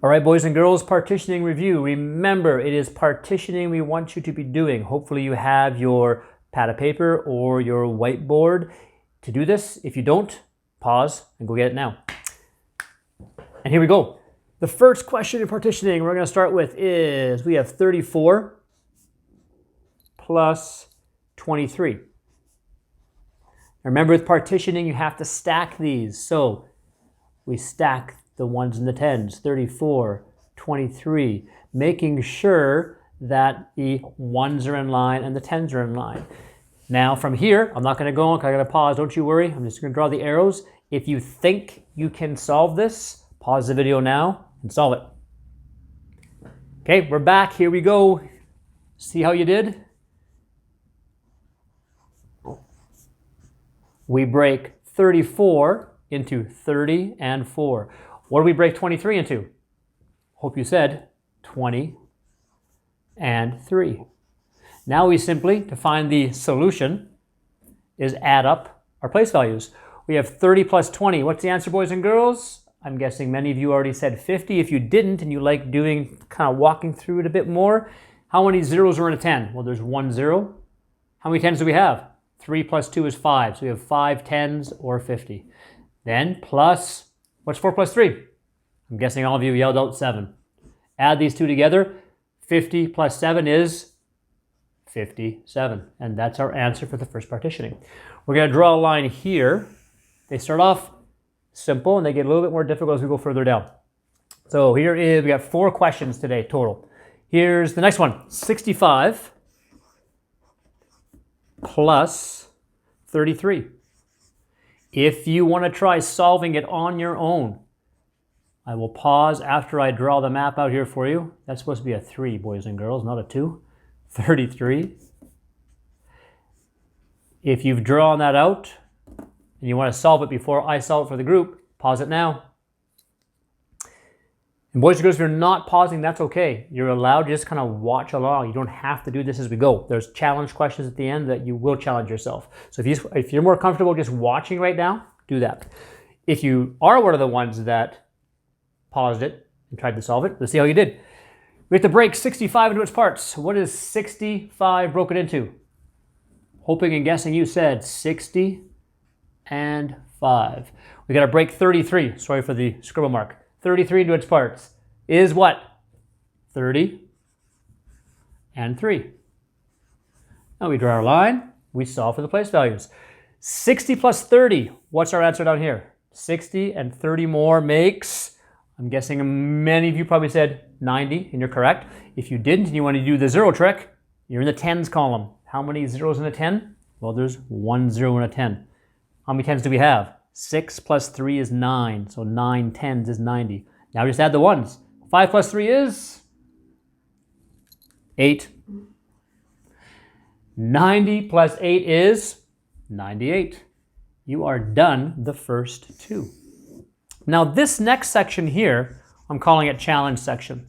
All right, boys and girls, partitioning review. Remember, it is partitioning we want you to be doing. Hopefully you have your pad of paper or your whiteboard to do this. If you don't, pause and go get it now. And here we go. The first question in partitioning we're going to start with is we have 34 plus 23. Remember, with partitioning, you have to stack these. So we stack the ones and the tens, 34, 23, making sure that the ones are in line and the tens are in line. Now from here, I'm not going to go on because I'm going to pause. Don't you worry. I'm just going to draw the arrows. If you think you can solve this, pause the video now and solve it. Okay, we're back. Here we go. See how you did? We break 34 into 30 and 4. What do we break 23 into? Hope you said 20 and 3. Now we simply, to find the solution, is add up our place values. We have 30 plus 20. What's the answer, boys and girls? I'm guessing many of you already said 50. If you didn't and you like doing, kind of walking through it a bit more, how many zeros are in a 10? Well, there's 1 0. How many tens do we have? 3 plus 2 is 5. So we have 5 tens or 50. Then plus, what's 4 plus 3? I'm guessing all of you yelled out 7. Add these two together. 50 plus 7 is 57. And that's our answer for the first partitioning. We're going to draw a line here. They start off simple and they get a little bit more difficult as we go further down. So here is, we got 4 questions today total. Here's the next one. 65 plus 33. If you want to try solving it on your own, I will pause after I draw the map out here for you. That's supposed to be a 3, boys and girls, not a 2. 33. If you've drawn that out and you want to solve it before I solve it for the group, pause it now. And boys and girls, if you're not pausing, that's okay. You're allowed to just kind of watch along. You don't have to do this as we go. There's challenge questions at the end that you will challenge yourself. So if you're more comfortable just watching right now, do that. If you are one of the ones that paused it and tried to solve it, let's see how you did. We have to break 65 into its parts. What is 65 broken into? Hoping and guessing you said 60 and 5. We got to break 33. Sorry for the scribble mark. 33 into its parts is what? 30 and 3. Now we draw our line. We solve for the place values. 60 plus 30. What's our answer down here? 60 and 30 more makes, I'm guessing many of you probably said 90, and you're correct. If you didn't and you want to do the zero trick, you're in the tens column. How many zeros in a 10? Well, there's 1 0 in a 10. How many tens do we have? 6 plus 3 is 9, so 9 tens is 90. Now just add the ones. 5 plus 3 is 8. 90 plus 8 is 98. You are done the first 2. Now this next section here, I'm calling it challenge section.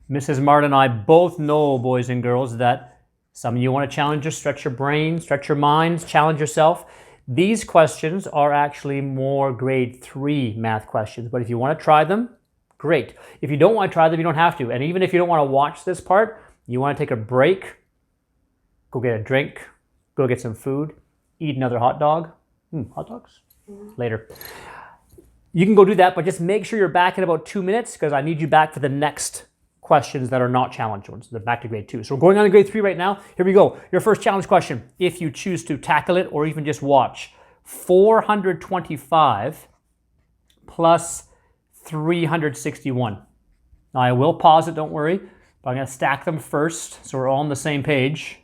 Mrs. Martin and I both know, boys and girls, that some of you want to challenge, stretch your brain, stretch your minds, challenge yourself. These questions are actually more grade 3 math questions, but if you want to try them, great. If you don't want to try them, you don't have to. And even if you don't want to watch this part, you want to take a break, go get a drink, go get some food, eat another hot dog. Hot dogs? Later. You can go do that, but just make sure you're back in about 2 minutes because I need you back for the next questions that are not challenge ones. They're back to grade 2. So we're going on to grade 3 right now. Here we go. Your first challenge question, if you choose to tackle it or even just watch. 425 plus 361. Now I will pause it, don't worry, but I'm going to stack them first so we're all on the same page.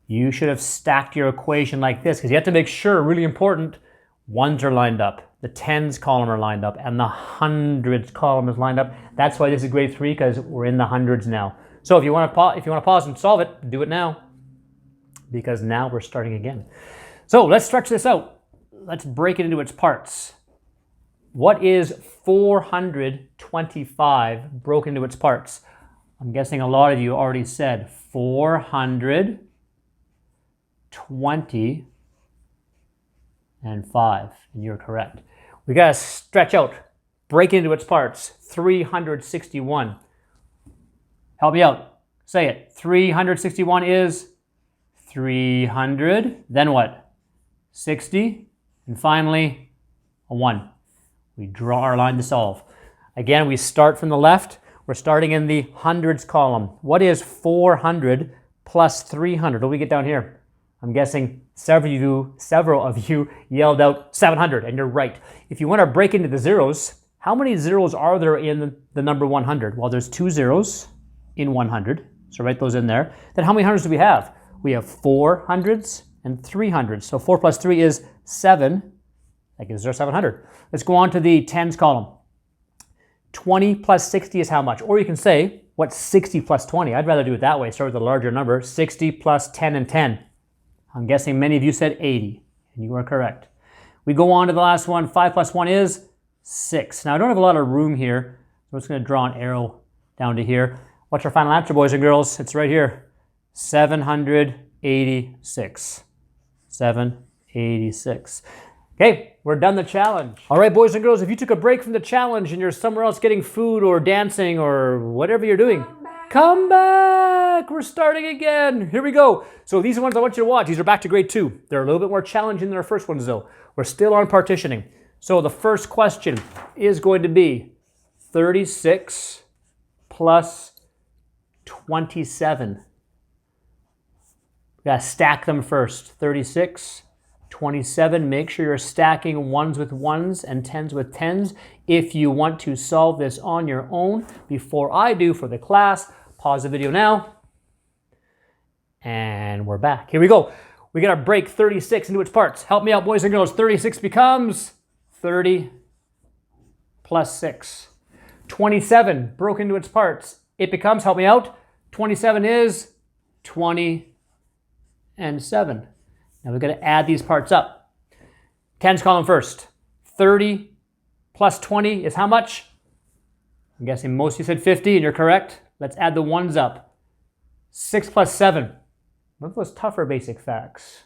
You should have stacked your equation like this because you have to make sure, really important, ones are lined up. The tens column are lined up and the hundreds column is lined up. That's why this is grade 3 because we're in the hundreds now. So if you want to pause and solve it, do it now because now we're starting again. So let's stretch this out. Let's break it into its parts. What is 425 broken into its parts? I'm guessing a lot of you already said 420 and 5, and you're correct. We got to stretch out. break into its parts. 361. Help me out. Say it. 361 is 300. Then what? 60. And finally, a 1. We draw our line to solve. Again, we start from the left. We're starting in the hundreds column. What is 400 plus 300? What do we get down here? I'm guessing several of you yelled out 700, and you're right. If you want to break into the zeros, how many zeros are there in the number 100? Well, there's 2 zeros in 100, so write those in there. Then how many hundreds do we have? We have 4 hundreds and 3 hundreds. So 4 plus 3 is 7. That gives us 700. Let's go on to the tens column. 20 plus 60 is how much? Or you can say, what's 60 plus 20? I'd rather do it that way. Start with a larger number. 60 plus 10 and 10. I'm guessing many of you said 80, and you are correct. We go on to the last one. 5 plus 1 is 6. Now, I don't have a lot of room here, so I'm just going to draw an arrow down to here. What's our final answer, boys and girls? It's right here. 786. 786. Okay, we're done the challenge. All right, boys and girls, if you took a break from the challenge and you're somewhere else getting food or dancing or whatever you're doing, come back. We're starting again. Here we go. So these are ones I want you to watch. These are back to grade 2. They're a little bit more challenging than our first ones, though. We're still on partitioning. So the first question is going to be 36 plus 27. We gotta stack them first. 36, 27. Make sure you're stacking ones with ones and tens with tens. If you want to solve this on your own, before I do for the class, pause the video now. And we're back. Here we go. We gotta break 36 into its parts. Help me out, boys and girls. 36 becomes 30 plus 6. 27 broke into its parts. It becomes, help me out, 27 is 20 and 7. Now we're going to add these parts up. Tens column first. 30 plus 20 is how much? I'm guessing most of you said 50, and you're correct. Let's add the ones up. 6 plus 7. What are those tougher basic facts?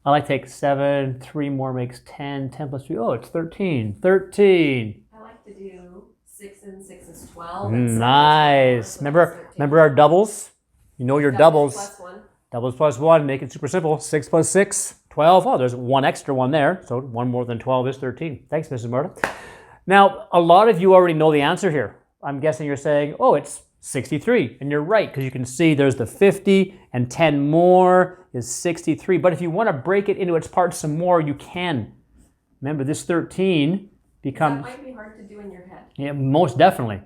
I like to take 7, 3 more makes 10, 10 plus 3, oh, it's 13. 13. I like to do 6 and 6 is 12. Nice. Remember our doubles? You know your doubles. Plus 1. Doubles plus 1, make it super simple. 6 plus 6, 12. Oh, there's one extra one there. So 1 more than 12 is 13. Thanks, Mrs. Marta. Now, a lot of you already know the answer here. I'm guessing you're saying, oh, it's 63. And you're right, because you can see there's the 50 and 10 more is 63. But if you want to break it into its parts some more, you can. Remember, this 13 becomes... That might be hard to do in your head. Yeah, most definitely.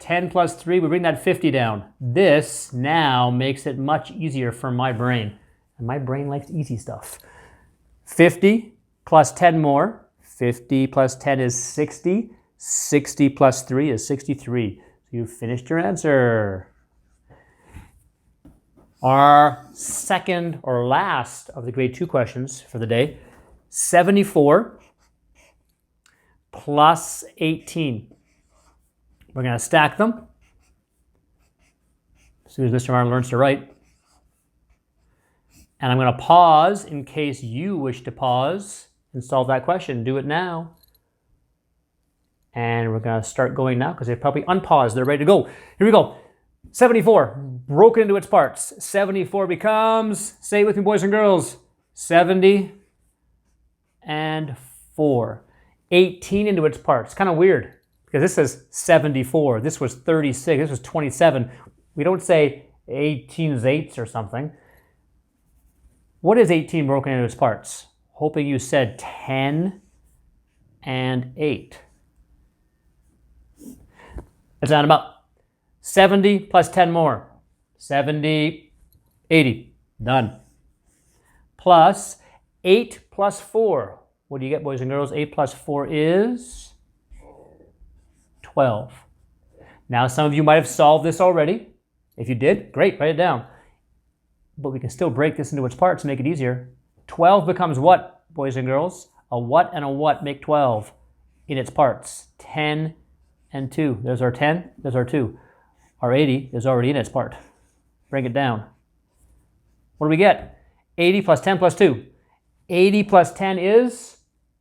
10 plus 3, we bring that 50 down. This now makes it much easier for my brain. And my brain likes easy stuff. 50 plus 10 more. 50 plus 10 is 60. 60 plus 3 is 63. So you finished your answer. Our second or last of the grade 2 questions for the day. 74 plus 18. We're going to stack them as soon as Mr. Martin learns to write. And I'm going to pause in case you wish to pause and solve that question. Do it now. And we're going to start going now because they've probably unpaused. They're ready to go. Here we go. 74, broken into its parts. 74 becomes, say it with me, boys and girls, 70 and 4. 18 into its parts. Kind of weird. Because this says 74, this was 36, this was 27. We don't say 18 is 8s or something. What is 18 broken into its parts? Hoping you said 10 and 8. Let's add them up. 70 plus 10 more. 70, 80. Done. Plus 8 plus 4. What do you get, boys and girls? 8 plus 4 is 12. Now, some of you might have solved this already. If you did, great, write it down. But we can still break this into its parts to make it easier. 12 becomes what, boys and girls? A what and a what make 12 in its parts? 10 and 2. There's our 10, there's our 2. Our 80 is already in its part. Bring it down. What do we get? 80 plus 10 plus 2. 80 plus 10 is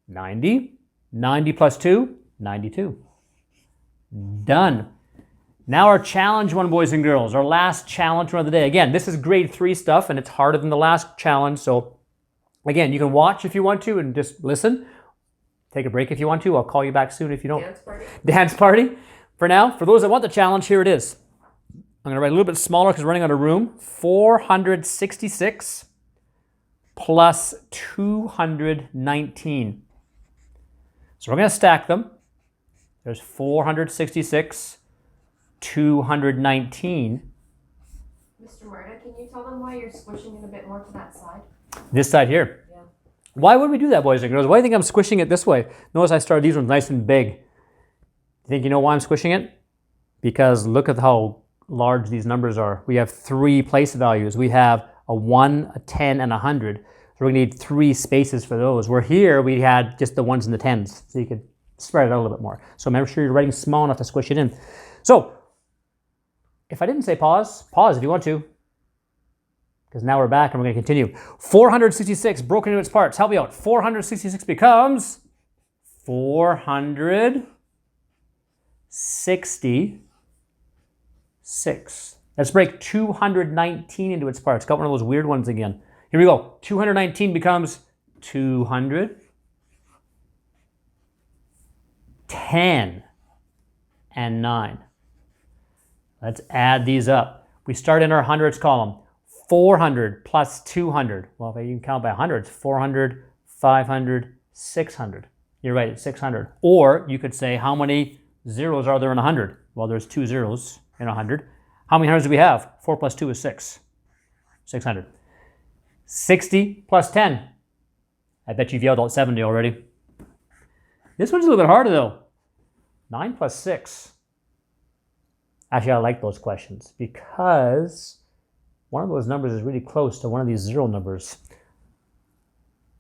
90. 90 plus 2 92. Done. Now our challenge one, boys and girls. Our last challenge one of the day. Again, this is grade 3 stuff, and it's harder than the last challenge. So, again, you can watch if you want to and just listen. Take a break if you want to. I'll call you back soon if you don't. Dance party. Dance party. For now, for those that want the challenge, here it is. I'm going to write a little bit smaller because we're running out of room. 466 plus 219. So we're going to stack them. There's 466, 219. Mr. Marta, can you tell them why you're squishing it a bit more to that side? This side here. Yeah. Why would we do that, boys and girls? Why do you think I'm squishing it this way? Notice I started these ones nice and big. You think you know why I'm squishing it? Because look at how large these numbers are. We have 3 place values. We have a 1, a 10, and a 100. So we're going to need 3 spaces for those. Where here we had just the 1s and the 10s. So you could spread it out a little bit more. So make sure you're writing small enough to squish it in. So if I didn't say pause, pause if you want to. Because now we're back and we're going to continue. 466 broken into its parts. Help me out. 466 becomes 466. Let's break 219 into its parts. Got one of those weird ones again. Here we go. 219 becomes 210 and 9. Let's add these up. We start in our hundreds column. 400 plus 200. Well, if you can count by hundreds, 400, 500, 600. You're right, it's 600. Or you could say, how many zeros are there in 100? Well, there's 2 zeros in 100. How many hundreds do we have? 4 plus 2 is 6. 600. 60 plus 10. I bet you've yelled out 70 already. This one's a little bit harder though. 9 plus 6. Actually, I like those questions because one of those numbers is really close to one of these 0 numbers.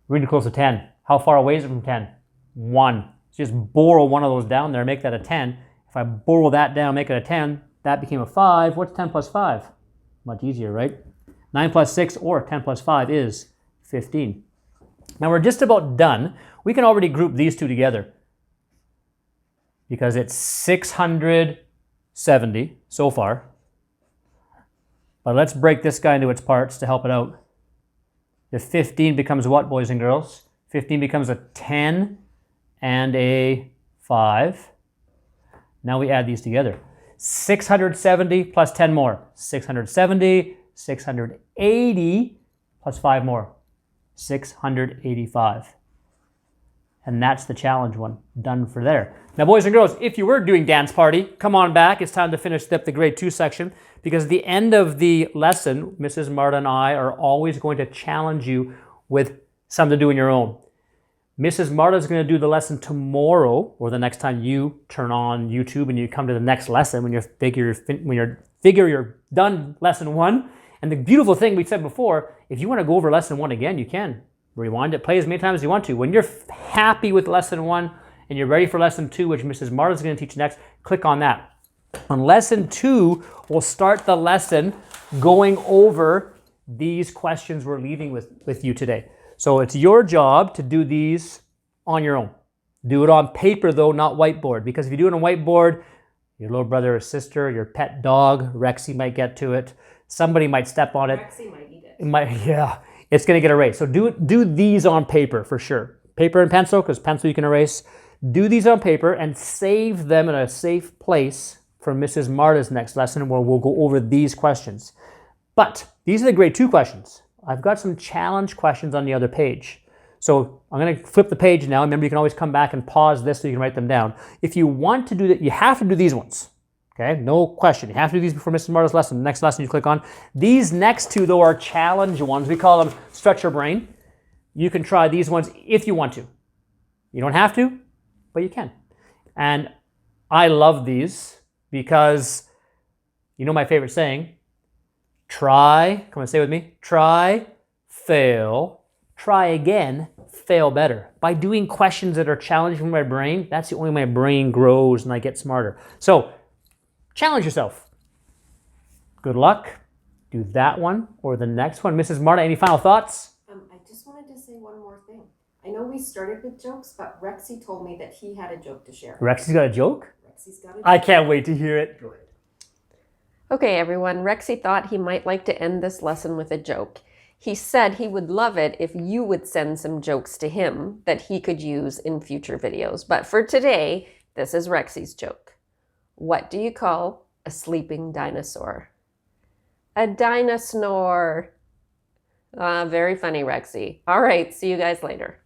Really close to 10. How far away is it from 10? 1. So just borrow one of those down there, make that a 10. If I borrow that down, make it a 10, that became a 5. What's 10 plus 5? Much easier, right? 9 plus 6 or 10 plus 5 is 15. Now we're just about done. We can already group these two together because it's 670 so far. But let's break this guy into its parts to help it out. The 15 becomes what, boys and girls? 15 becomes a 10 and a 5. Now we add these together. 670 plus 10 more. 670, 680 plus 5 more. 685. And that's the challenge one, done for there. Now, boys and girls, if you were doing dance party, come on back. It's time to finish up the grade 2 section because at the end of the lesson, Mrs. Marta and I are always going to challenge you with something to do on your own. Mrs. Marta is going to do the lesson tomorrow or the next time you turn on YouTube and you come to the next lesson when you figure you're done lesson 1. And the beautiful thing we said before, if you want to go over lesson 1 again, you can. Rewind it, play as many times as you want to. When you're happy with lesson 1 and you're ready for lesson 2, which Mrs. Marta is going to teach next, click on that. On lesson 2, we'll start the lesson going over these questions we're leaving with you today. So it's your job to do these on your own. Do it on paper though, not whiteboard. Because if you do it on whiteboard, your little brother or sister, your pet dog, Rexy might get to it. Somebody might step on it. Rexy might eat it. Yeah, it's going to get erased. So do these on paper for sure. Paper and pencil, because pencil you can erase. Do these on paper and save them in a safe place for Mrs. Marta's next lesson where we'll go over these questions. But these are the grade 2 questions. I've got some challenge questions on the other page. So I'm going to flip the page now. Remember, you can always come back and pause this so you can write them down. If you want to do that, you have to do these ones. Okay, no question. You have to do these before Mrs. Marta's lesson. The next lesson you click on. These next two, though, are challenge ones. We call them stretch your brain. You can try these ones if you want to. You don't have to, but you can. And I love these because you know my favorite saying, try, come on, say it with me, try, fail, try again, fail better. By doing questions that are challenging for my brain, that's the only way my brain grows and I get smarter. So challenge yourself. Good luck. Do that one or the next one. Mrs. Marta, any final thoughts? I just wanted to say one more thing. I know we started with jokes, but Rexy told me that he had a joke to share. Rexy's got a joke? Rexy's got a joke. I can't wait to hear it. Go ahead. Okay, everyone, Rexy thought he might like to end this lesson with a joke. He said he would love it if you would send some jokes to him that he could use in future videos. But for today, this is Rexy's joke. What do you call a sleeping dinosaur? A dinosaur. Very funny, Rexy. All right, see you guys later.